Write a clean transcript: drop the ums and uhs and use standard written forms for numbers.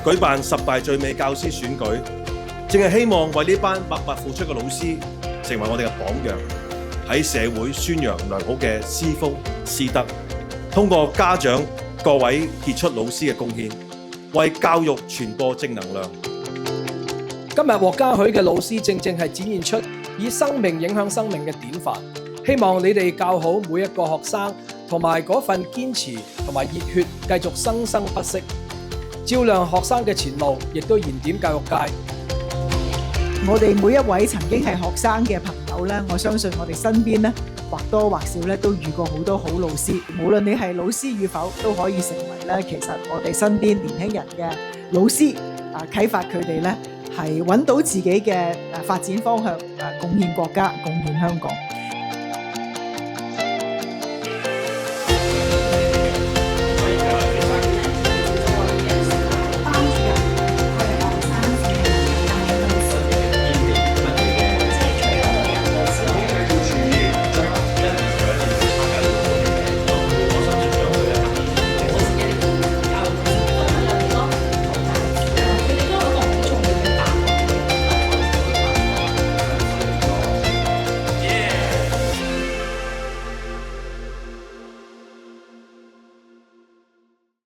舉辦10大最美教師選舉，正係希望為呢班默默付出嘅老師成為我哋嘅榜樣，喺社會宣揚良好嘅師風師德，通過家長各位傑出老師嘅貢獻，為教育傳播正能量。今日獲嘉許嘅老師正正係展現出以生命影響生命嘅典範，希望你哋教好每一個學生，同埋嗰份堅持同埋熱血，繼續生生不息，照亮學生嘅前路，亦都燃點教育界。我哋每一位曾經係學生嘅朋友咧，我相信我哋身邊咧或多或少咧都遇過好多好老師，無論你係老師與否，都可以成為咧其實我哋身邊年輕人嘅老師，啟發佢哋咧係揾到自己嘅發展方向，貢獻國家，貢獻香港。